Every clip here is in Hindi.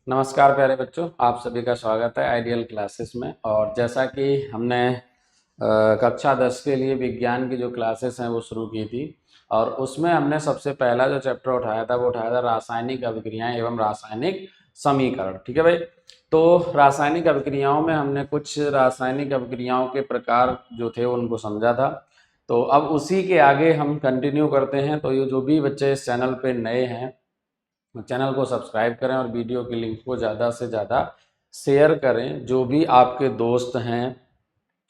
नमस्कार प्यारे बच्चों, आप सभी का स्वागत है आइडियल क्लासेस में। और जैसा कि हमने कक्षा 10 के लिए विज्ञान की जो क्लासेस हैं वो शुरू की थी, और उसमें हमने सबसे पहला जो चैप्टर उठाया था वो उठाया था रासायनिक अभिक्रियाएं एवं रासायनिक समीकरण। ठीक है भाई। तो रासायनिक अभिक्रियाओं में हमने कुछ रासायनिक अभिक्रियाओं के प्रकार जो थे उनको समझा था। तो अब उसी के आगे हम कंटिन्यू करते हैं। तो ये जो भी बच्चे इस चैनल पे नए हैं, चैनल को सब्सक्राइब करें और वीडियो की लिंक को ज़्यादा से ज़्यादा शेयर करें। जो भी आपके दोस्त हैं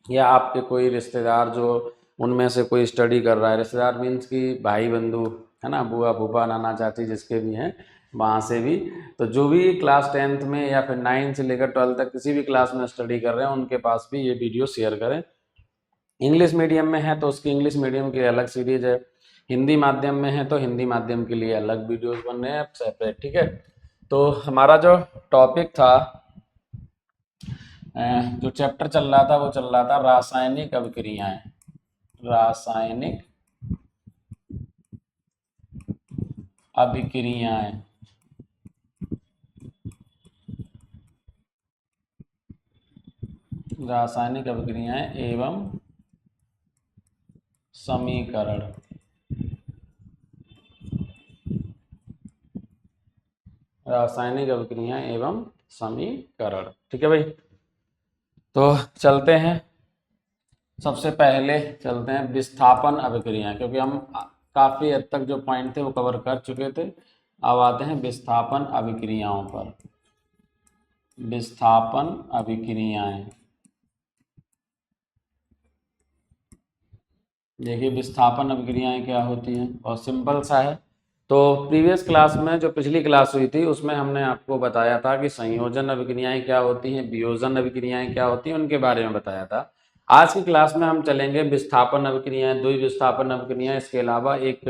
या आपके कोई रिश्तेदार जो उनमें से कोई स्टडी कर रहा है, रिश्तेदार मीन्स कि भाई बंधु है ना, बुआ फूफा नाना चाची जिसके भी हैं वहाँ से भी, तो जो भी क्लास 10th में या फिर 9 से लेकर 12 तक किसी भी क्लास में स्टडी कर रहे हैं उनके पास भी ये वीडियो शेयर करें। इंग्लिश मीडियम में है तो उसकी इंग्लिश मीडियम की अलग सीरीज है, हिंदी माध्यम में है तो हिंदी माध्यम के लिए अलग वीडियोस बन रहे हैं सेपरेट। ठीक है। तो हमारा जो टॉपिक था, जो चैप्टर चल रहा था वो चल रहा था रासायनिक अभिक्रियाएं। रासायनिक अभिक्रियाएं रासायनिक अभिक्रियाएं एवं समीकरण। रासायनिक अभिक्रियाएं एवं समीकरण। ठीक है भाई। तो चलते हैं, सबसे पहले चलते हैं विस्थापन अभिक्रियाएं, क्योंकि हम काफ़ी हद तक जो पॉइंट थे वो कवर कर चुके थे। अब आते हैं विस्थापन अभिक्रियाओं पर। विस्थापन अभिक्रियाएं, देखिए विस्थापन अभिक्रियाएं क्या होती हैं, बहुत सिंपल सा है। तो प्रीवियस क्लास में, जो पिछली क्लास हुई थी, उसमें हमने आपको बताया था कि संयोजन अभिक्रियाएं क्या होती हैं, वियोजन अभिक्रियाएं क्या होती हैं, उनके बारे में बताया था। आज की क्लास में हम चलेंगे विस्थापन अभिक्रियाएं, द्विविस्थापन अभिक्रियाएं, इसके अलावा एक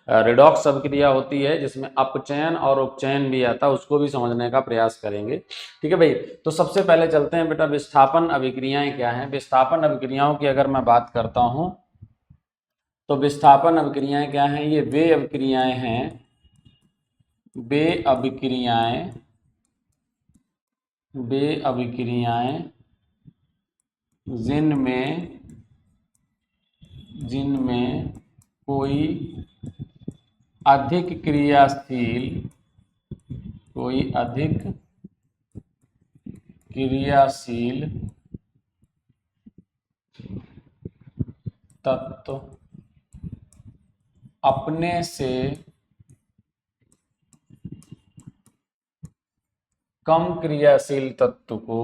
रिडॉक्स अभिक्रिया होती है जिसमें अपचयन और उपचयन भी आता है, उसको भी समझने का प्रयास करेंगे। ठीक है भाई। तो सबसे पहले चलते हैं बेटा, विस्थापन अभिक्रियाएं क्या हैं। विस्थापन अभिक्रियाओं की अगर मैं बात करता हूं तो विस्थापन अभिक्रियाएं क्या हैं, ये वे अभिक्रियाएं हैं, वे अभिक्रियाएं जिनमें कोई अधिक क्रियाशील तत्व अपने से कम क्रियाशील तत्व को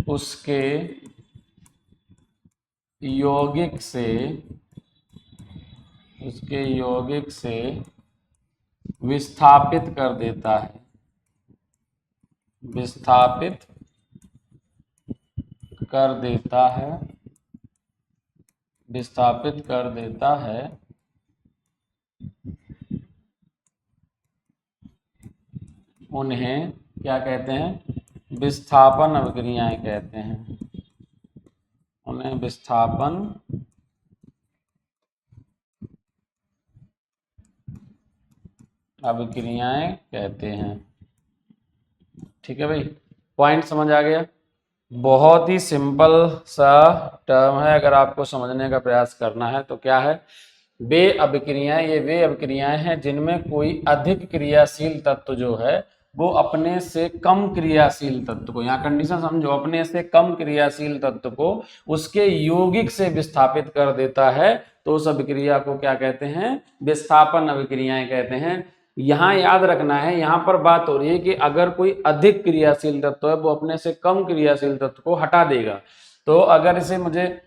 उसके यौगिक से विस्थापित कर देता है। विस्थापित कर देता है उन्हें क्या कहते हैं, विस्थापन अभिक्रियाएं कहते हैं। उन्हें विस्थापन अभिक्रियाएं कहते हैं। ठीक है भाई, पॉइंट समझ आ गया। बहुत ही सिंपल सा टर्म है, अगर आपको समझने का प्रयास करना है तो क्या है, वे अभिक्रियाएं, ये वे अभिक्रियाएं हैं जिनमें कोई अधिक क्रियाशील तत्व जो है वो अपने से कम क्रियाशील तत्व को, यहाँ कंडीशन समझो, अपने से कम क्रियाशील तत्व को उसके यौगिक से विस्थापित कर देता है, तो उस अभिक्रिया को क्या कहते हैं, विस्थापन अभिक्रियाएं कहते हैं। यहाँ याद रखना है, यहाँ पर बात हो रही है कि अगर कोई अधिक क्रियाशील तत्व है वो अपने से कम क्रियाशील तत्व को हटा देगा। तो अगर इसे मुझे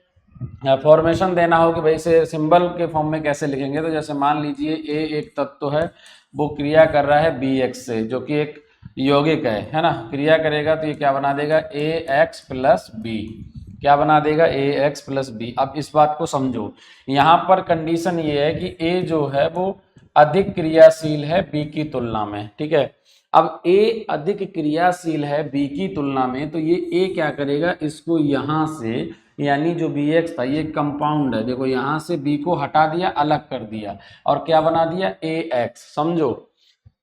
फॉर्मेशन देना हो कि भाई इसे सिंबल के फॉर्म में कैसे लिखेंगे, तो जैसे मान लीजिए ए एक तत्व है, वो क्रिया कर रहा है बी एक्स से, जो कि एक यौगिक है ना, क्रिया करेगा तो ये क्या बना देगा, ए एक्स प्लस बी। क्या बना देगा, ए एक्स प्लस बी। अब इस बात को समझो, यहाँ पर कंडीशन ये है कि ए जो है वो अधिक क्रियाशील है बी की तुलना में। ठीक है। अब ए अधिक क्रियाशील है बी की तुलना में, तो ये ए क्या करेगा, इसको यहाँ से, यानी जो बी एक्स था ये कंपाउंड है, देखो यहाँ से बी को हटा दिया, अलग कर दिया और क्या बना दिया ए एक्स, समझो।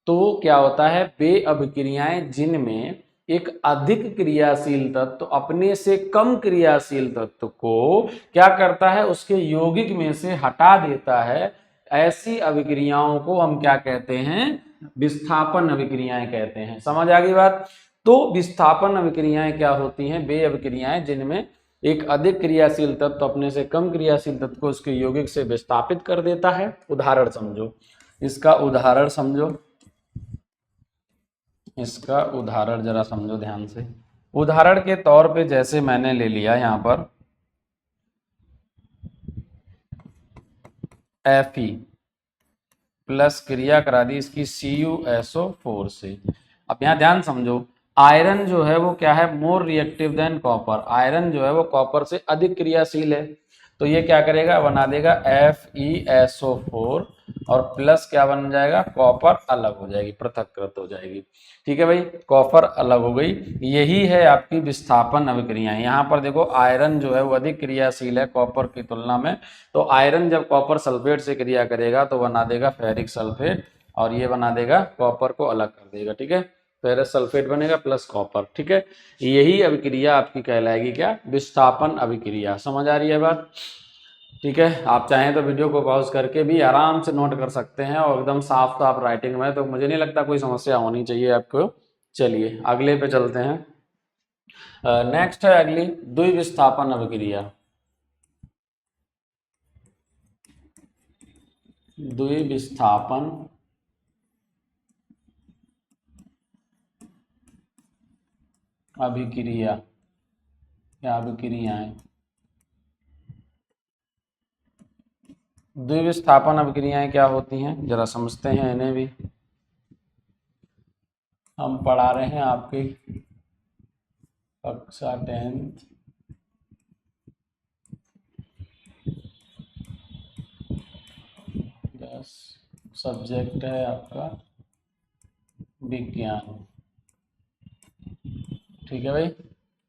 तो क्या होता है, बे अभिक्रियाएं जिनमें एक अधिक क्रियाशील तत्व अपने से कम क्रियाशील तत्व को क्या करता है, उसके यौगिक में से हटा देता है, ऐसी अभिक्रियाओं को हम क्या कहते हैं, विस्थापन अभिक्रियाएं कहते हैं। समझ आ गई बात। तो विस्थापन अभिक्रियाएं क्या होती हैं, वे अभिक्रियाएं जिनमें एक अधिक क्रियाशील तत्व अपने से कम क्रियाशील तत्व को उसके यौगिक से विस्थापित कर देता है। उदाहरण समझो, इसका उदाहरण समझो, इसका उदाहरण जरा समझो ध्यान से। उदाहरण के तौर पे जैसे मैंने ले लिया यहाँ पर Fe प्लस क्रिया करा दी इसकी CuSO4 से। अब यहाँ ध्यान समझो, आयरन जो है वो क्या है, more reactive than copper, iron जो है वो कॉपर से अधिक क्रियाशील है, तो ये क्या करेगा, बना देगा FeSO4 और प्लस क्या बन जाएगा, कॉपर अलग हो जाएगी, पृथक्कृत हो जाएगी। ठीक है भाई, कॉपर अलग हो गई। यही है आपकी विस्थापन अभिक्रियाएं। यहाँ पर देखो आयरन जो है वो अधिक क्रियाशील है कॉपर की तुलना में, तो आयरन जब कॉपर सल्फेट से क्रिया करेगा तो बना देगा फेरिक सल्फेट और ये बना देगा कॉपर को अलग कर देगा। ठीक है, फेरस सल्फेट बनेगा प्लस कॉपर। ठीक है, यही अभिक्रिया आपकी कहलाएगी क्या, विस्थापन अभिक्रिया। समझ आ रही है बात। ठीक है, आप चाहें तो वीडियो को पॉज करके भी आराम से नोट कर सकते हैं और एकदम साफ साफ राइटिंग में, तो मुझे नहीं लगता कोई समस्या होनी चाहिए आपको। चलिए अगले पे चलते हैं। नेक्स्ट है अगली द्विविस्थापन अभिक्रिया। द्विविस्थापन अभिक्रिया या अभिक्रियाएं। द्विविस्थापन अभिक्रियाएं क्या होती हैं, जरा समझते हैं इन्हें भी। हम पढ़ा रहे हैं आपकी कक्षा 10th सब्जेक्ट है आपका विज्ञान। ठीक है भाई,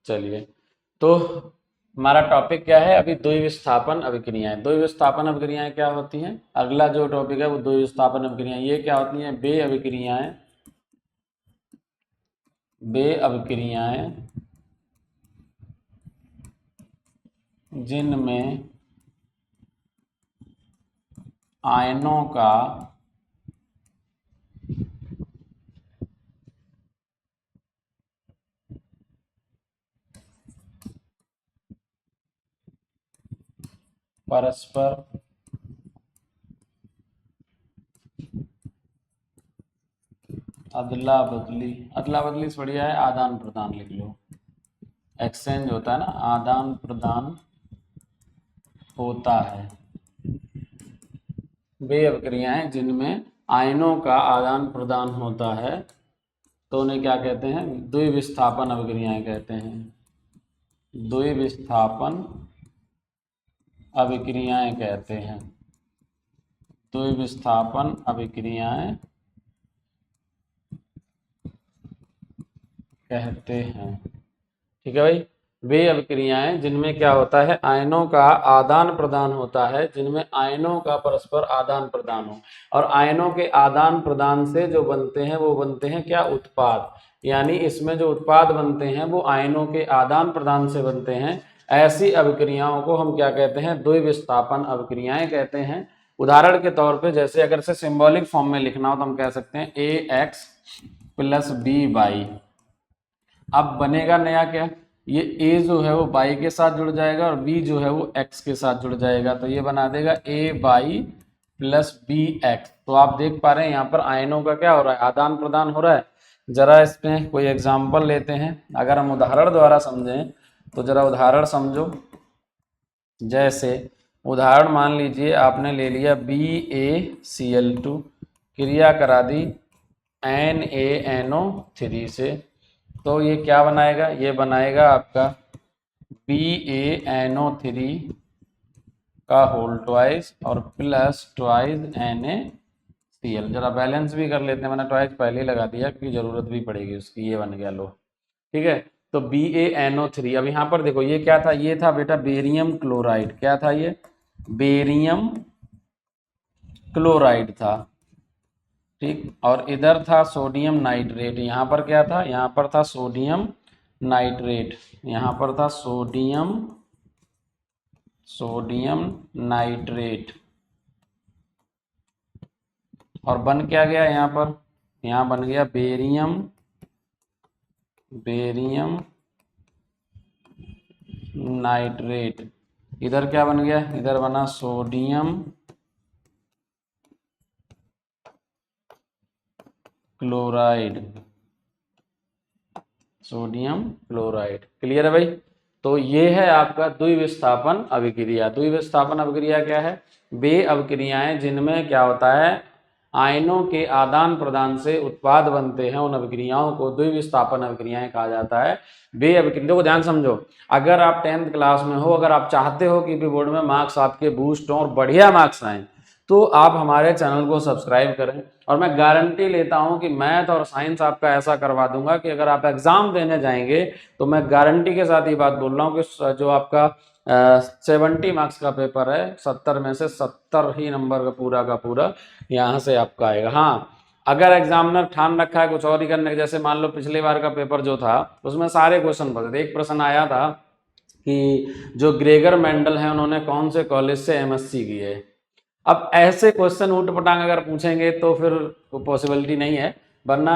चलिए तो हमारा टॉपिक क्या है अभी, द्विविस्थापन अभिक्रियाएं। द्विविस्थापन अभिक्रियाएं क्या होती हैं, अगला जो टॉपिक है वो द्विविस्थापन अभिक्रियाएं। ये क्या होती हैं, बे अभिक्रियाएं, बे अभिक्रियाएं जिनमें आयनों का परस्पर अदला बदली, अदला बदली से बढ़िया है आदान प्रदान लिख लो, एक्सचेंज होता है ना, आदान प्रदान होता है। वे अभिक्रियाएं जिनमें आयनों का आदान प्रदान होता है तो उन्हें क्या कहते हैं, द्विविस्थापन अभिक्रियाएं कहते हैं। द्विविस्थापन अभिक्रियाएं कहते हैं, द्विविस्थापन अभिक्रियाएं कहते हैं। ठीक है भाई, वे अभिक्रियाएं जिनमें क्या होता है, आयनों का आदान प्रदान होता है, जिनमें आयनों का परस्पर आदान प्रदान हो, और आयनों के आदान प्रदान से जो बनते हैं वो बनते हैं क्या, उत्पाद। यानी इसमें जो उत्पाद बनते हैं वो आयनों के आदान प्रदान से बनते हैं। ऐसी अभिक्रियाओं को हम क्या कहते हैं, द्विविस्थापन अभिक्रियाएं कहते हैं। उदाहरण के तौर पे जैसे अगर से सिंबॉलिक फॉर्म में लिखना हो तो हम कह सकते हैं AX प्लस BY। अब बनेगा नया क्या, ये A जो है वो बाई के साथ जुड़ जाएगा और B जो है वो X के साथ जुड़ जाएगा, तो ये बना देगा AY प्लस BX। तो आप देख पा रहे हैं यहाँ पर आयनों का क्या हो रहा है, आदान प्रदान हो रहा है। जरा इसमें कोई एग्जाम्पल लेते हैं, अगर हम उदाहरण द्वारा समझें तो जरा उदाहरण समझो। जैसे उदाहरण मान लीजिए आपने ले लिया BaCl2, क्रिया करा दी NaNO3 से, तो ये क्या बनाएगा, ये बनाएगा आपका BaNO3 का होल ट्वाइस और प्लस ट्वाइस Na Cl। जरा बैलेंस भी कर लेते हैं, मैंने ट्वाइस पहले ही लगा दिया क्योंकि जरूरत भी पड़ेगी उसकी। ये बन गया लो, ठीक है। तो BaNO3। अब यहाँ पर देखो ये क्या था, ये था बेटा बेरियम क्लोराइड। क्या था ये? बेरियम क्लोराइड था, ठीक। और इधर था सोडियम नाइट्रेट। यहाँ पर क्या था? यहाँ पर था सोडियम नाइट्रेट। यहाँ पर था सोडियम नाइट्रेट। और बन क्या गया यहाँ पर? यहाँ बन गया बेरियम नाइट्रेट। इधर क्या बन गया? इधर बना sodium chloride. Sodium chloride. Clear है भाई? तो ये है आपका द्विविस्थापन अभिक्रिया। द्विविस्थापन अभिक्रिया क्या है? वे अभिक्रियाएं जिनमें क्या होता है, आयनों के आदान प्रदान से उत्पाद बनते हैं, उन अभिक्रियाओं को द्विविस्थापन अभिक्रियाएं कहा जाता है। वे अभिक्रिया को ध्यान समझो। अगर आप 10th क्लास में हो, अगर आप चाहते हो कि बोर्ड में मार्क्स आपके बूस्ट हों और बढ़िया मार्क्स आए, तो आप हमारे चैनल को सब्सक्राइब करें। और मैं गारंटी लेता हूं कि मैथ और साइंस आपका ऐसा करवा दूंगा कि अगर आप एग्जाम देने जाएंगे तो मैं गारंटी के साथ ये बात बोल रहा हूं कि जो आपका 70 मार्क्स का पेपर है, 70 में से 70 ही नंबर का पूरा यहाँ से आपका आएगा। हाँ, अगर एग्जामिनर ठान रखा है कुछ और ही करने, जैसे मान लो पिछले बार का पेपर जो था उसमें सारे क्वेश्चन बचे थे। एक प्रश्न आया था कि जो ग्रेगर मेंडल है उन्होंने कौन से कॉलेज से MSc की है। अब ऐसे क्वेश्चन ऊट पटांग अगर पूछेंगे तो फिर पॉसिबिलिटी नहीं है। वरना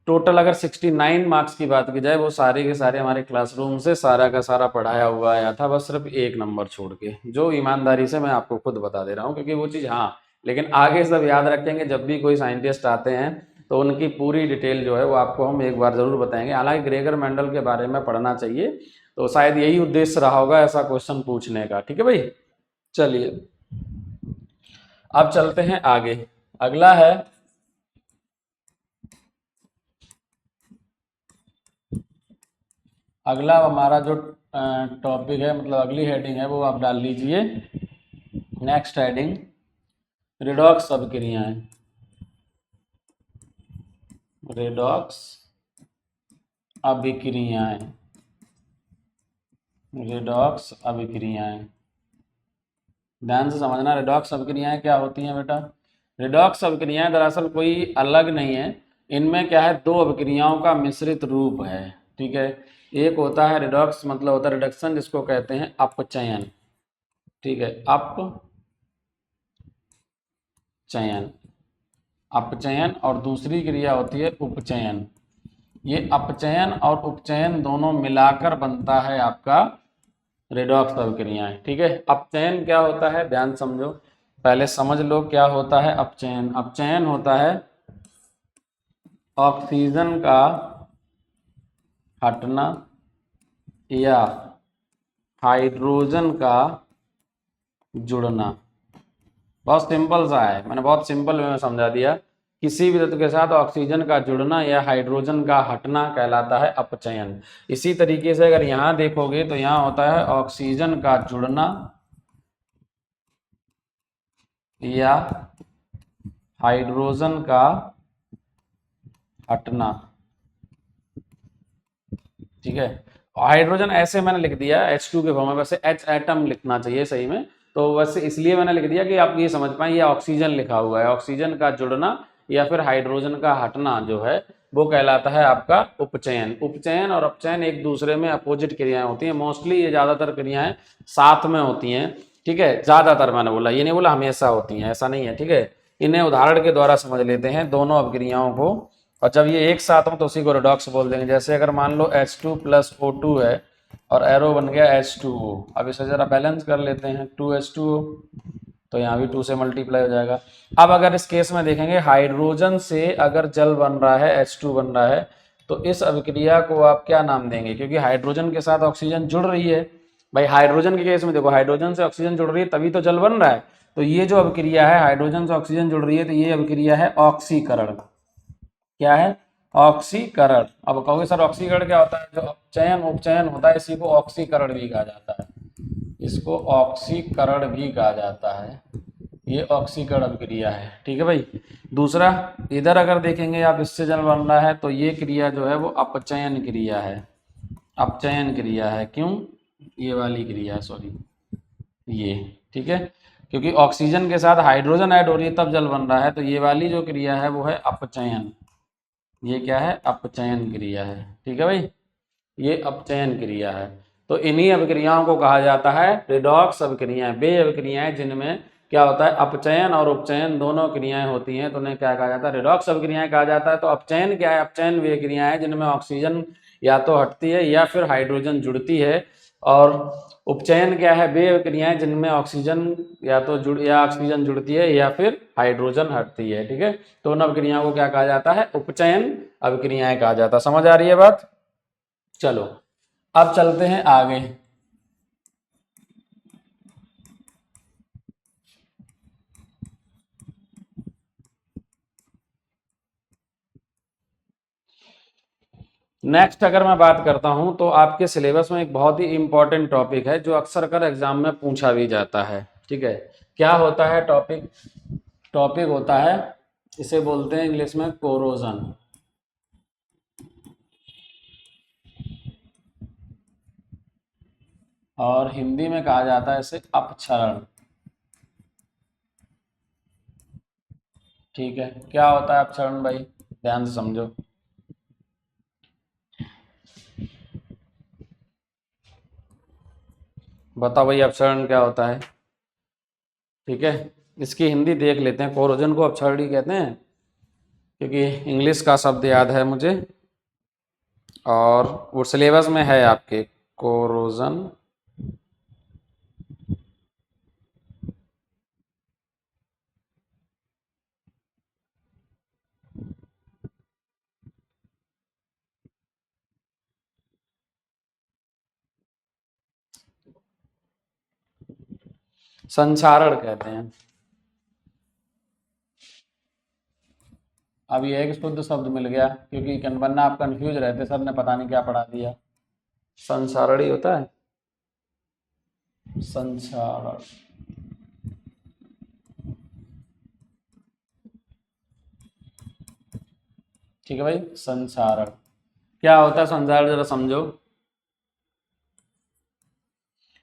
टोटल अगर 69 मार्क्स की बात की जाए, वो सारे के सारे हमारे क्लासरूम से सारा का सारा पढ़ाया हुआ आया था, बस सिर्फ एक नंबर छोड़ के, जो ईमानदारी से मैं आपको खुद बता दे रहा हूँ क्योंकि वो चीज़, हाँ, लेकिन आगे सब याद रखेंगे। जब भी कोई साइंटिस्ट आते हैं तो उनकी पूरी डिटेल जो है वो आपको हम एक बार ज़रूर बताएंगे। हालांकि ग्रेगर मेंडल के बारे में पढ़ना चाहिए, तो शायद यही उद्देश्य रहा होगा ऐसा क्वेश्चन पूछने का। ठीक है भाई, चलिए अब चलते हैं आगे। अगला है अगला हमारा जो टॉपिक है, मतलब अगली हेडिंग है, वो आप डाल लीजिए। नेक्स्ट हेडिंग, रिडॉक्स अभिक्रियाएं। रिडॉक्स अभिक्रियाएं, रिडॉक्स अभिक्रियाएं। ध्यान से समझना, रिडॉक्स अभिक्रियाएं क्या होती हैं बेटा। रिडॉक्स अभिक्रियाएं दरअसल कोई अलग नहीं है, इनमें क्या है, दो अभिक्रियाओं का मिश्रित रूप है। ठीक है, एक होता है रिडॉक्स, मतलब होता है रिडक्शन, जिसको कहते हैं अपचयन। ठीक है, अपचयन, अपचयन। और दूसरी क्रिया होती है उपचयन। ये अपचयन और उपचयन दोनों मिलाकर बनता है आपका रिडॉक्स अभिक्रियाएं। ठीक है, अपचयन क्या होता है ध्यान समझो, पहले समझ लो क्या होता है अपचयन। अपचयन होता है ऑक्सीजन का हटना या हाइड्रोजन का जुड़ना। बहुत सिंपल सा है, मैंने बहुत सिंपल वे में समझा दिया। किसी भी तत्व के साथ ऑक्सीजन का जुड़ना या हाइड्रोजन का हटना कहलाता है अपचयन। इसी तरीके से अगर यहाँ देखोगे तो यहाँ होता है ऑक्सीजन का जुड़ना या हाइड्रोजन का हटना। ठीक है, हाइड्रोजन ऐसे मैंने लिख दिया H2 के फॉर्म में, वैसे H एटम लिखना चाहिए सही में, तो वैसे इसलिए मैंने लिख दिया कि आप ये समझ पाए ये ऑक्सीजन लिखा हुआ है। ऑक्सीजन का जुड़ना या फिर हाइड्रोजन का हटना जो है वो कहलाता है आपका उपचयन। उपचयन और अपचयन एक दूसरे में अपोजिट क्रियाएं होती हैं। मोस्टली ये ज्यादातर क्रियाएं साथ में होती हैं। ठीक है, ज्यादातर, मैंने बोला, ये नहीं बोला हमेशा होती हैं, ऐसा नहीं है। ठीक है, इन्हें उदाहरण के द्वारा समझ लेते हैं दोनों अभिक्रियाओं को, और जब ये एक साथ हो तो उसी को रिडॉक्स बोल देंगे। जैसे अगर मान लो H2 + O2 है और एरो बन गया H2O। अब इसे जरा बैलेंस कर लेते हैं, 2H2O, तो यहाँ भी 2 से मल्टीप्लाई हो जाएगा। अब अगर इस केस में देखेंगे, हाइड्रोजन से अगर जल बन रहा है, H2 बन रहा है, तो इस अभिक्रिया को आप क्या नाम देंगे, क्योंकि हाइड्रोजन के साथ ऑक्सीजन जुड़ रही है। भाई हाइड्रोजन के केस में देखो, हाइड्रोजन से ऑक्सीजन जुड़ रही है तभी तो जल बन रहा है। तो ये जो अभिक्रिया है, हाइड्रोजन से ऑक्सीजन जुड़ रही है, तो ये अभिक्रिया है ऑक्सीकरण। क्या है? ऑक्सीकरण। अब कहोगे सर ऑक्सीकरण क्या होता है? जो अपचयन उपचयन होता है इसी को ऑक्सीकरण भी कहा जाता है, इसको ऑक्सीकरण भी कहा जाता है। ये ऑक्सीकरण अभिक्रिया है। ठीक है भाई। दूसरा, इधर अगर देखेंगे आप, इससे जल बन रहा है तो ये क्रिया जो है वो अपचयन क्रिया है। अपचयन क्रिया है। क्यों? ये वाली क्रिया है, सॉरी ये। ठीक है, क्योंकि ऑक्सीजन के साथ हाइड्रोजन ऐड हो रही है तब जल बन रहा है, तो ये वाली जो क्रिया है वो है अपचयन। ये क्या है? अपचयन क्रिया है। ठीक है भाई, ये अपचयन क्रिया है। तो इन्हीं अभिक्रियाओं को कहा जाता है रिडॉक्स अभिक्रियाएं। वे अभिक्रियाएं जिनमें क्या होता है, अपचयन और उपचयन दोनों क्रियाएं होती हैं, तो उन्हें क्या कहा जाता है? रिडॉक्स अभिक्रियाएं कहा जाता है। तो अपचयन क्या है? अपचयन वे क्रियाएं जिनमें ऑक्सीजन या तो हटती है या फिर हाइड्रोजन जुड़ती है। और उपचयन क्या है? वे अभिक्रियाएं जिनमें ऑक्सीजन या ऑक्सीजन जुड़ती है या फिर हाइड्रोजन हटती है। ठीक है, तो उन अभिक्रियाओं को क्या कहा जाता है? उपचयन अभिक्रियाएं कहा जाता है। समझ आ रही है बात? चलो अब चलते हैं आगे। नेक्स्ट अगर मैं बात करता हूं तो आपके सिलेबस में एक बहुत ही इंपॉर्टेंट टॉपिक है जो अक्सर कर एग्जाम में पूछा भी जाता है। ठीक है, क्या होता है टॉपिक? टॉपिक होता है, इसे बोलते हैं इंग्लिश में कोरोजन, और हिंदी में कहा जाता है इसे अपक्षरण। ठीक है, क्या होता है अपक्षरण भाई? ध्यान से समझो। बताओ भाई, अपक्षरण क्या होता है? ठीक है, इसकी हिंदी देख लेते हैं। कोरोजन को अपक्षरण ही कहते हैं, क्योंकि इंग्लिश का शब्द याद है मुझे और वो सिलेबस में है आपके। कोरोजन संचारण कहते हैं। अब ये एक शुद्ध शब्द मिल गया, क्योंकि वरना आप कंफ्यूज रहते, सर ने पता नहीं क्या पढ़ा दिया। संचारण ही होता है, संचारण। ठीक है भाई, संचारण क्या होता है? संचारण जरा समझो।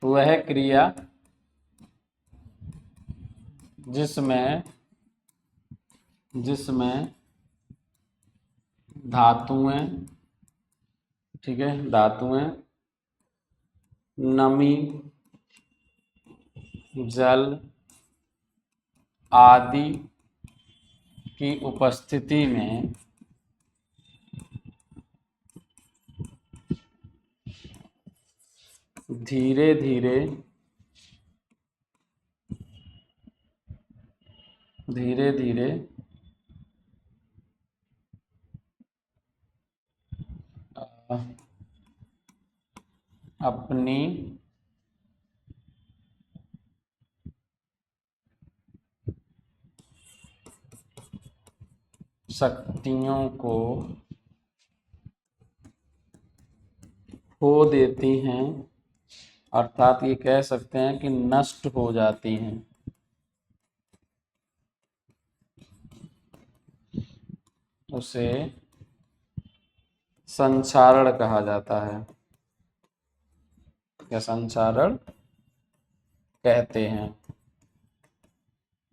वह क्रिया जिसमें जिसमें धातुएं, ठीक है, धातुएं, नमी, जल आदि की उपस्थिति में धीरे धीरे धीरे धीरे अपनी शक्तियों को खो देती हैं, अर्थात ये कह सकते हैं कि नष्ट हो जाती हैं। उसे संचारण कहा जाता है, या संचारण कहते हैं।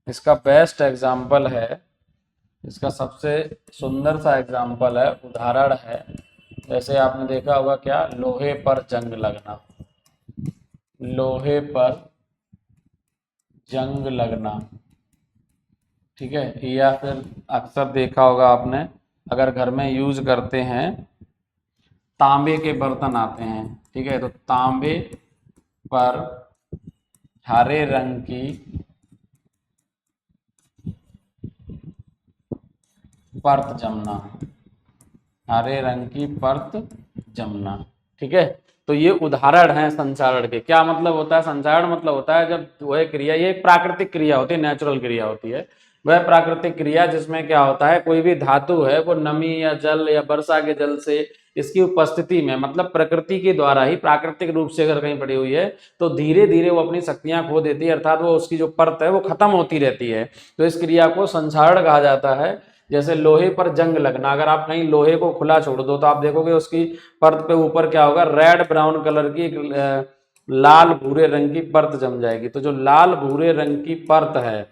इसका बेस्ट एग्जाम्पल है, इसका सबसे सुंदर सा एग्जाम्पल है, उदाहरण है, जैसे आपने देखा होगा क्या, लोहे पर जंग लगना। लोहे पर जंग लगना, ठीक है। या फिर अक्सर देखा होगा आपने, अगर घर में यूज करते हैं, तांबे के बर्तन आते हैं, ठीक है, तो तांबे पर हरे रंग की परत जमना, हरे रंग की परत जमना। ठीक है, तो ये उदाहरण है संचारण के। क्या मतलब होता है संचारण? मतलब होता है जब वह क्रिया, ये एक प्राकृतिक क्रिया होती है, नेचुरल क्रिया होती है, वह प्राकृतिक क्रिया जिसमें क्या होता है, कोई भी धातु है वो नमी या जल या वर्षा के जल से इसकी उपस्थिति में, मतलब प्रकृति के द्वारा ही प्राकृतिक रूप से अगर कहीं पड़ी हुई है तो धीरे धीरे वो अपनी शक्तियां खो देती है, अर्थात वो उसकी जो परत है वो खत्म होती रहती है। तो इस क्रिया को संक्षारण कहा जाता है। जैसे लोहे पर जंग लगना, अगर आप कहीं लोहे को खुला छोड़ दो तो आप देखोगे उसकी परत पे ऊपर क्या होगा, रेड ब्राउन कलर की लाल भूरे रंग की परत जम जाएगी। तो जो लाल भूरे रंग की परत है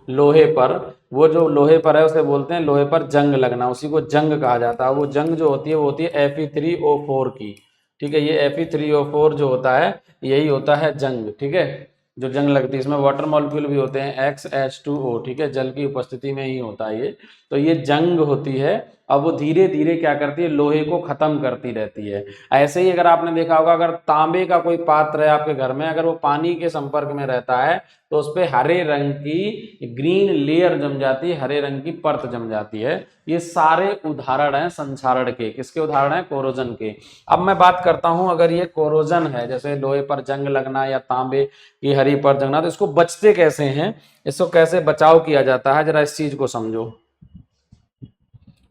लोहे पर, वो जो लोहे पर है उसे बोलते हैं लोहे पर जंग लगना, उसी को जंग कहा जाता है। वो जंग जो होती है वो होती है Fe3O4 की। ठीक है, ये Fe3O4 जो होता है यही होता है जंग। ठीक है, जो जंग लगती है इसमें वाटर मॉलिक्यूल भी होते हैं XH2O। ठीक है, जल की उपस्थिति में ही होता है ये। तो ये जंग होती है। अब वो धीरे धीरे क्या करती है, लोहे को खत्म करती रहती है। ऐसे ही अगर आपने देखा होगा, अगर तांबे का कोई पात्र है आपके घर में, अगर वो पानी के संपर्क में रहता है तो उस पर हरे रंग की ग्रीन लेयर जम जाती है, हरे रंग की परत जम जाती है। ये सारे उदाहरण हैं संक्षारण के। किसके उदाहरण हैं? कोरोजन के। अब मैं बात करता हूं, अगर ये कोरोजन है, जैसे लोहे पर जंग लगना या तांबे की हरी परत जमना, तो इसको बचते कैसे हैं, इसको कैसे बचाव किया जाता है, जरा इस चीज को समझो।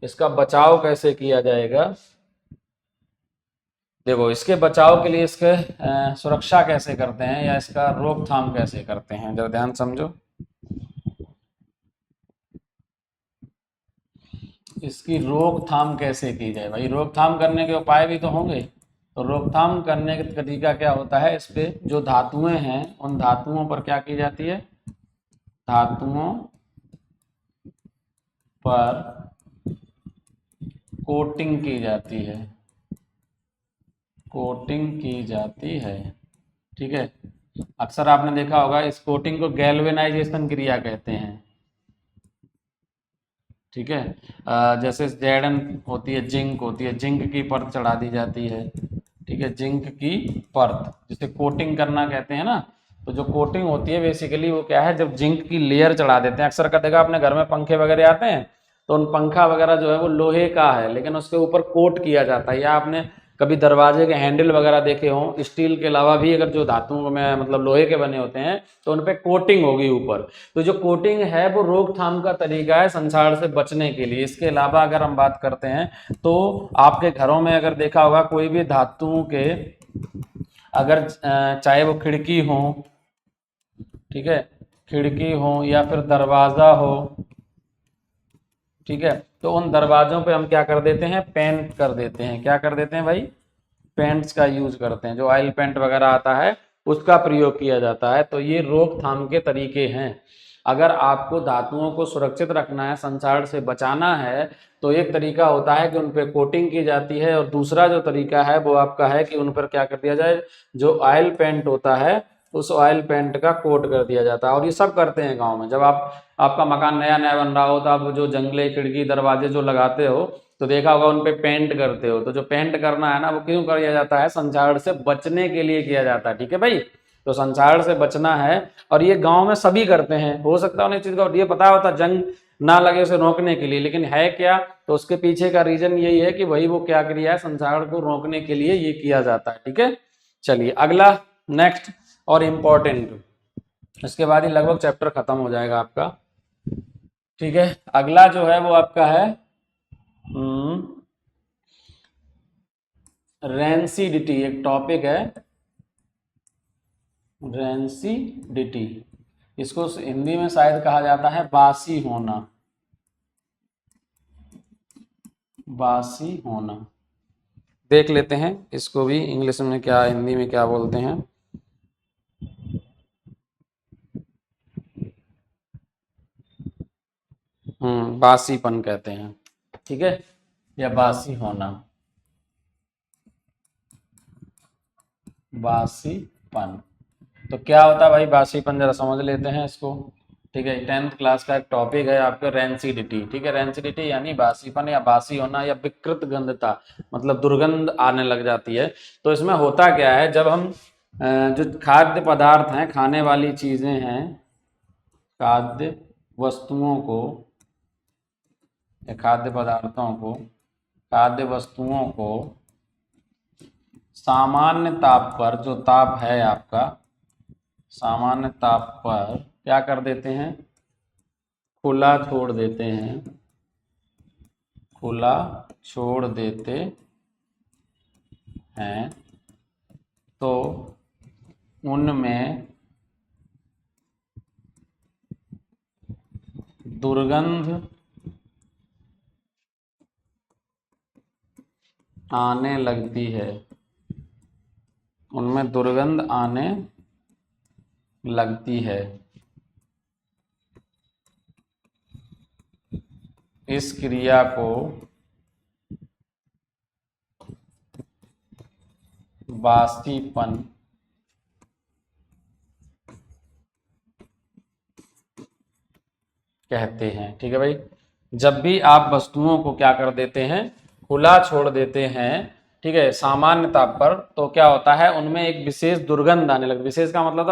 इसका बचाव कैसे किया जाएगा? देखो, इसके बचाव के लिए इसके सुरक्षा कैसे करते हैं या इसका रोकथाम कैसे करते हैं, जरा ध्यान समझो। इसकी रोकथाम कैसे की जाए? भाई रोकथाम करने के उपाय भी तो होंगे। तो रोकथाम करने का तरीका क्या होता है, इस पे जो धातुएं हैं उन धातुओं पर क्या की जाती है, धातुओं पर कोटिंग की जाती है, कोटिंग की जाती है। ठीक है, अक्सर आपने देखा होगा इस कोटिंग को गैल्वेनाइजेशन क्रिया कहते हैं। ठीक है, जैसे Zn होती है, जिंक होती है, जिंक की परत चढ़ा दी जाती है। ठीक है, जिंक की परत जिसे कोटिंग करना कहते हैं ना। तो जो कोटिंग होती है बेसिकली वो क्या है, जब जिंक की लेयर चढ़ा देते हैं। अक्सर का देखा अपने घर में पंखे वगैरह आते हैं तो उन पंखा वगैरह जो है वो लोहे का है लेकिन उसके ऊपर कोट किया जाता है। या आपने कभी दरवाजे के हैंडल वगैरह देखे हों, स्टील के अलावा भी अगर जो धातुओं में मतलब लोहे के बने होते हैं तो उन पे कोटिंग होगी ऊपर। तो जो कोटिंग है वो रोकथाम का तरीका है संक्षारण से बचने के लिए। इसके अलावा अगर हम बात करते हैं तो आपके घरों में अगर देखा होगा कोई भी धातुओं के, अगर चाहे वो खिड़की हो, ठीक है, खिड़की हो या फिर दरवाजा हो, ठीक है, तो उन दरवाजों पे हम क्या कर देते हैं, पेंट कर देते हैं। क्या कर देते हैं भाई? पेंट्स का यूज करते हैं। जो ऑयल पेंट वगैरह आता है उसका प्रयोग किया जाता है। तो ये रोकथाम के तरीके हैं। अगर आपको धातुओं को सुरक्षित रखना है, संक्षारण से बचाना है, तो एक तरीका होता है कि उन पर कोटिंग की जाती है और दूसरा जो तरीका है वो आपका है कि उन पर क्या कर दिया जाए, जो ऑयल पेंट होता है उस ऑयल पेंट का कोट कर दिया जाता है। और ये सब करते हैं गाँव में। जब आपका मकान नया नया बन रहा हो तो आप जो जंगले खिड़की दरवाजे जो लगाते हो तो देखा होगा उन पे पेंट करते हो। तो जो पेंट करना है ना वो क्यों किया जाता है, संक्षारण से बचने के लिए किया जाता है। ठीक है भाई, तो संक्षारण से बचना है और ये गांव में सभी करते हैं। हो सकता है उन्हें चीज का ये पता होता जंग ना लगे उसे रोकने के लिए, लेकिन है क्या, तो उसके पीछे का रीजन यही है कि भाई वो क्या क्रिया है, संक्षारण को रोकने के लिए ये किया जाता है। ठीक है, चलिए अगला नेक्स्ट और इम्पोर्टेंट, इसके बाद ही लगभग चैप्टर खत्म हो जाएगा आपका। ठीक है, अगला जो है वो आपका है रेंसिडिटी। एक टॉपिक है रेंसिडिटी। इसको हिंदी में शायद कहा जाता है बासी होना, बासी होना। देख लेते हैं इसको भी इंग्लिश में क्या, हिंदी में क्या बोलते हैं। बासीपन कहते हैं। ठीक है, या बासी होना, बासीपन। तो क्या होता है भाई बासीपन, जरा समझ लेते हैं इसको। ठीक है, 10th क्लास का एक टॉपिक है आपका रेंसिडिटी। ठीक है, रेंसिडिटी यानी बासीपन या बासी होना या विकृत गंधता, मतलब दुर्गंध आने लग जाती है। तो इसमें होता क्या है, जब हम जो खाद्य पदार्थ हैं, खाने वाली चीजें हैं, खाद्य वस्तुओं को या खाद्य पदार्थों को, खाद्य वस्तुओं को सामान्य ताप पर, जो ताप है आपका सामान्य ताप पर क्या कर देते हैं, खुला छोड़ देते हैं, खुला छोड़ देते हैं तो उनमें दुर्गंध आने लगती है, उनमें दुर्गंध आने लगती है। इस क्रिया को बासीपन कहते हैं। ठीक है भाई, जब भी आप वस्तुओं को क्या कर देते हैं, खुला छोड़ देते हैं, ठीक है, सामान्य ताप पर, तो क्या होता है, उनमें एक विशेष दुर्गंध आने लगती है। विशेष का मतलब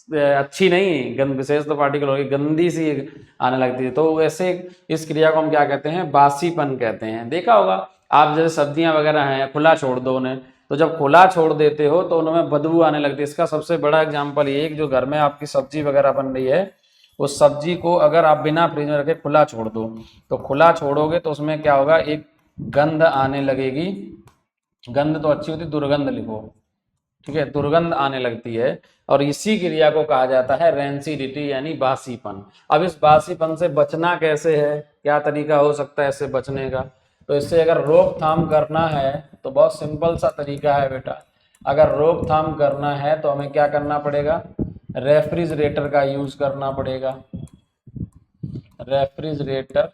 तो अच्छी नहीं, गंध, विशेष तो पार्टिकल होगी, गंदी सी आने लगती है। तो वैसे इस क्रिया को हम क्या कहते हैं, बासीपन कहते हैं। देखा होगा आप, जैसे सब्जियां वगैरह हैं, खुला छोड़ दो उन्हें, तो जब खुला छोड़ देते हो तो उनमें बदबू आने लगती है। इसका सबसे बड़ा एग्जाम्पल ये, जो घर में आपकी सब्जी वगैरह बन रही है, उस सब्जी को अगर आप बिना फ्रिज में रखे खुला छोड़ दो, तो खुला छोड़ोगे तो उसमें क्या होगा, एक गंध आने लगेगी। गंध तो अच्छी होती, दुर्गंध लिखो, ठीक है, दुर्गंध आने लगती है। और इसी क्रिया को कहा जाता है रेंसिडिटी, यानी बासीपन। अब इस बासीपन से बचना कैसे है, क्या तरीका हो सकता है इससे बचने का? तो इससे अगर रोकथाम करना है तो बहुत सिंपल सा तरीका है बेटा। अगर रोकथाम करना है तो हमें क्या करना पड़ेगा, रेफ्रिजरेटर का यूज करना पड़ेगा, रेफ्रिजरेटर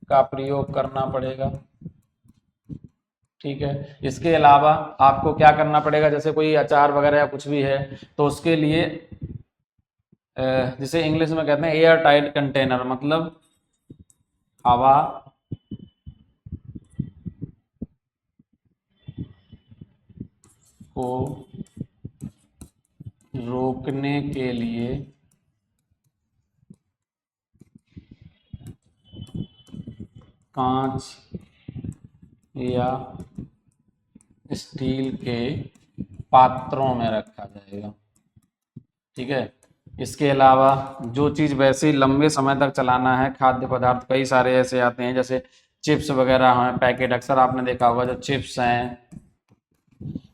का प्रयोग करना पड़ेगा। ठीक है, इसके अलावा आपको क्या करना पड़ेगा, जैसे कोई अचार वगैरह या कुछ भी है, तो उसके लिए जिसे इंग्लिश में कहते हैं एयर टाइट कंटेनर, मतलब हवा को रोकने के लिए कांच या स्टील के पात्रों में रखा जाएगा। ठीक है, इसके अलावा जो चीज़ वैसे ही लंबे समय तक चलाना है, खाद्य पदार्थ कई सारे ऐसे आते हैं, जैसे चिप्स वगैरह हैं पैकेट, अक्सर आपने देखा होगा जो चिप्स हैं,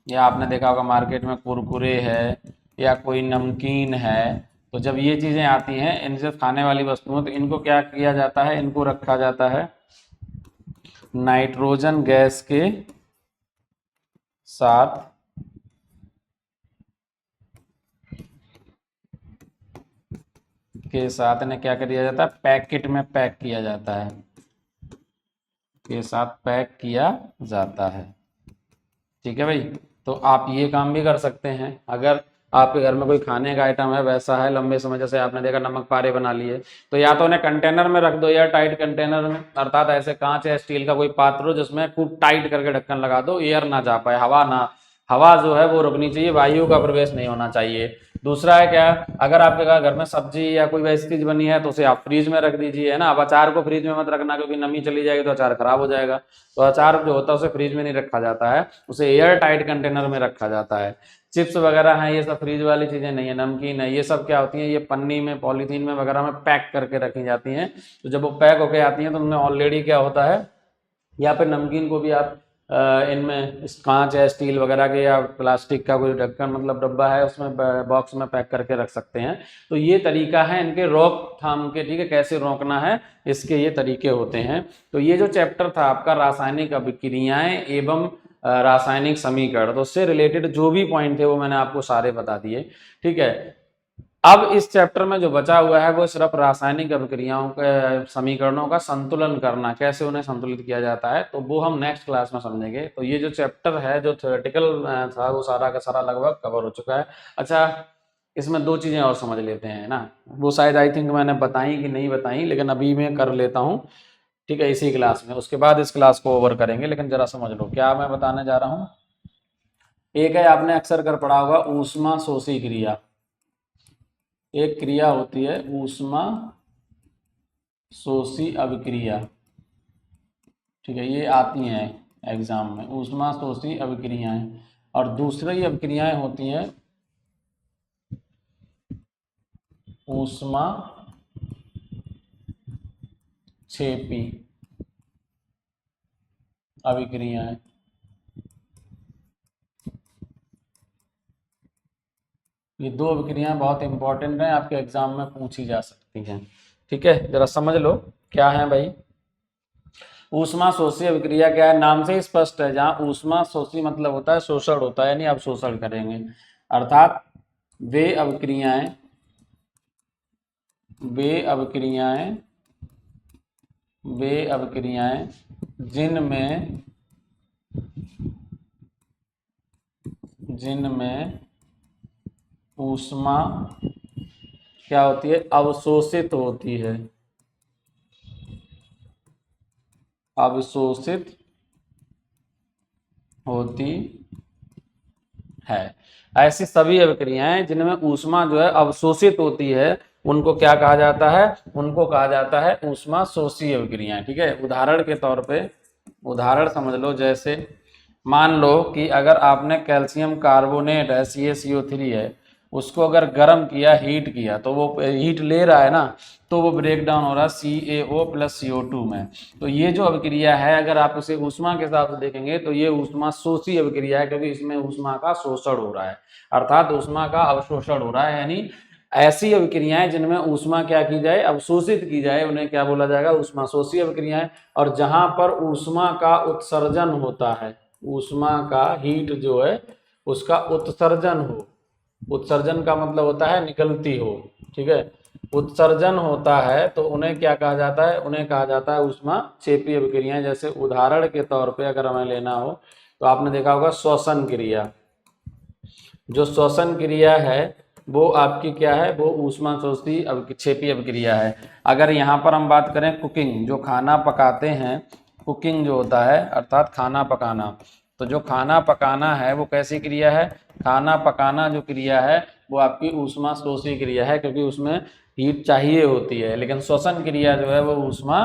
या आपने देखा होगा मार्केट में कुरकुरे है या कोई नमकीन है, तो जब ये चीज़ें आती हैं, इनसे खाने वाली वस्तुओं, तो इनको क्या किया जाता है, इनको रखा जाता है नाइट्रोजन गैस साथ के साथ इन्हें क्या किया जाता है, पैकेट में पैक किया जाता है, के साथ पैक किया जाता है। ठीक है भाई, तो आप ये काम भी कर सकते हैं। अगर आपके घर में कोई खाने का आइटम है वैसा है लंबे समय, जैसे आपने देखा नमक पारे बना लिए, तो या तो उन्हें कंटेनर में रख दो, या टाइट कंटेनर में, अर्थात ऐसे कांच या स्टील का कोई पात्र हो जिसमें खूब टाइट करके ढक्कन लगा दो, एयर ना जा पाए, हवा जो है वो रुकनी चाहिए, वायु का प्रवेश नहीं होना चाहिए। दूसरा है क्या, अगर आपके घर में सब्जी या कोई वैसी चीज बनी है तो उसे आप फ्रीज में रख दीजिए, है ना। अब अचार को फ्रीज में मत रखना, क्योंकि नमी चली जाएगी तो अचार खराब हो जाएगा। तो अचार जो होता है उसे फ्रीज में नहीं रखा जाता है, उसे एयर टाइट कंटेनर में रखा जाता है। चिप्स वगैरह हैं, ये सब फ्रीज वाली चीजें नहीं है, नमकीन है, ये सब क्या होती हैं, ये पन्नी में, पॉलीथीन में वगैरह में पैक करके रखी जाती हैं। तो जब वो पैक होके आती हैं तो उनमें ऑलरेडी क्या होता है, या फिर नमकीन को भी आप इनमें इस कांच या स्टील वगैरह के या प्लास्टिक का कोई ढक्कन, मतलब डब्बा है, उसमें बॉक्स में पैक करके रख सकते हैं। तो ये तरीका है इनके रोकथाम के, ठीक है, कैसे रोकना है, इसके ये तरीके होते हैं। तो ये जो चैप्टर था आपका रासायनिक अभिक्रियाएं एवं रासायनिक समीकरण, तो उससे रिलेटेड जो भी पॉइंट थे वो मैंने आपको सारे बता दिए। ठीक है, अब इस चैप्टर में जो बचा हुआ है वो सिर्फ रासायनिक अभिक्रियाओं के समीकरणों का संतुलन करना, कैसे उन्हें संतुलित किया जाता है, तो वो हम नेक्स्ट क्लास में समझेंगे। तो ये जो चैप्टर है जो थ्योरेटिकल था वो सारा का सारा लगभग कवर हो चुका है। अच्छा, इसमें दो चीजें और समझ लेते हैं ना, वो शायद आई थिंक मैंने बताई कि नहीं बताई, लेकिन अभी मैं कर लेता हूँ। ठीक है, इसी क्लास में, उसके बाद इस क्लास को ओवर करेंगे, लेकिन जरा समझ लो क्या मैं बताने जा रहा हूँ। एक है, आपने अक्सर कर पढ़ा होगा ऊष्मा शोषी क्रिया। एक क्रिया होती है ऊष्मा शोषी अभिक्रिया। ठीक है, ये आती हैं एग्जाम में, ऊष्मा शोषी अभिक्रियाएं। और दूसरी अभिक्रियाएं होती हैं ऊष्मा क्षेपी अभिक्रियाएं। ये दो अभिक्रियाएं बहुत इंपॉर्टेंट हैं, आपके एग्जाम में पूछी जा सकती हैं। ठीक है, जरा समझ लो क्या है भाई। ऊष्मा शोषी अभिक्रिया क्या है, नाम से ही स्पष्ट है। जहां ऊष्मा शोषी मतलब होता है शोषण होता है, यानी आप शोषण करेंगे, अर्थात वे अभिक्रियाएं वे अभिक्रियाएं वे अभिक्रियाएं जिनमें ऊष्मा क्या होती है, अवशोषित होती है, अवशोषित होती है। ऐसी सभी अभिक्रियाएं जिनमें ऊष्मा जो है अवशोषित होती है, उनको क्या कहा जाता है, उनको कहा जाता है ऊष्मा शोषी अभिक्रियाएं। ठीक है, उदाहरण के तौर पे उदाहरण समझ लो, जैसे मान लो कि अगर आपने कैल्शियम कार्बोनेट है CaCO3 है, उसको अगर गर्म किया, हीट किया, तो वो हीट ले रहा है ना, तो वो ब्रेक डाउन हो रहा है CaO प्लस CO2 में। तो ये जो अभिक्रिया है, अगर आप इसे ऊष्मा के हिसाब से देखेंगे तो ये ऊष्मा शोषी अभिक्रिया है, क्योंकि इसमें ऊष्मा का शोषण हो रहा है, अर्थात ऊष्मा का अवशोषण हो रहा है। यानी ऐसी अभिक्रियाएं जिनमें ऊष्मा क्या की जाए, अवशोषित की जाए, उन्हें क्या बोला जाएगा, ऊष्मा शोषी अभिक्रियाएं। और जहां पर ऊष्मा का उत्सर्जन होता है, ऊष्मा का हीट जो है उसका उत्सर्जन हो, उत्सर्जन का मतलब होता है निकलती हो, ठीक है, उत्सर्जन होता है, तो उन्हें क्या कहा जाता है, उन्हें कहा जाता है ऊष्मा क्षेपी अभिक्रियाएं। जैसे उदाहरण के तौर पे अगर हमें लेना हो तो आपने देखा होगा श्वसन क्रिया, जो श्वसन क्रिया है वो आपकी क्या है, वो ऊष्मा शोषी क्षेपी अभिक्रिया है। अगर यहाँ पर हम बात करें कुकिंग, जो खाना पकाते हैं, कुकिंग जो होता है अर्थात खाना पकाना, तो जो खाना पकाना है वो कैसी क्रिया है, खाना पकाना जो क्रिया है वो आपकी ऊष्मा शोषी क्रिया है, क्योंकि उसमें हीट चाहिए होती है। लेकिन श्वसन क्रिया जो है वो ऊष्मा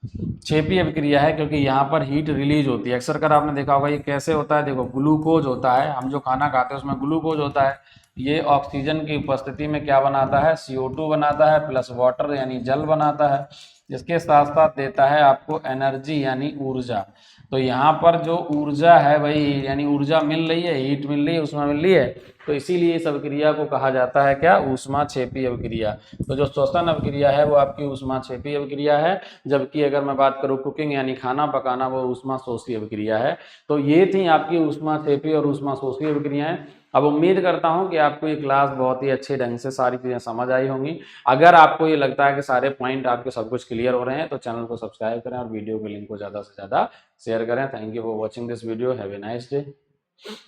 क्षेपी अभिक्रिया है, क्योंकि यहाँ पर हीट रिलीज होती है। अक्सर कर आपने देखा होगा ये कैसे होता है, देखो ग्लूकोज होता है, हम जो खाना खाते हैं उसमें ग्लूकोज होता है, ये ऑक्सीजन की उपस्थिति में क्या बनाता है, CO2 बनाता है प्लस वाटर यानी जल बनाता है, इसके साथ साथ देता है आपको एनर्जी यानी ऊर्जा। तो यहाँ पर जो ऊर्जा है भाई, यानी ऊर्जा मिल रही है, हीट मिल रही है, ऊष्मा मिल रही है, तो इसीलिए इस अभिक्रिया को कहा जाता है क्या, ऊष्मा क्षेपी अभिक्रिया। तो जो श्वसन अभिक्रिया है वो आपकी ऊष्मा क्षेपी अभिक्रिया है, जबकि अगर मैं बात करूँ कुकिंग यानी खाना पकाना, वो ऊष्मा शोषी अभिक्रिया है। तो ये थी आपकी ऊष्मा क्षेपी और ऊष्मा शोषी अभिक्रियाएं। अब उम्मीद करता हूं कि आपको ये क्लास बहुत ही अच्छे ढंग से सारी चीज़ें समझ आई होंगी। अगर आपको ये लगता है कि सारे पॉइंट आपके सब कुछ क्लियर हो रहे हैं तो चैनल को सब्सक्राइब करें और वीडियो के लिंक को ज़्यादा से ज़्यादा शेयर करें। Thank you for watching this video, have a nice day.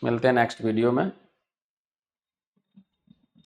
मिलते हैं नेक्स्ट वीडियो में।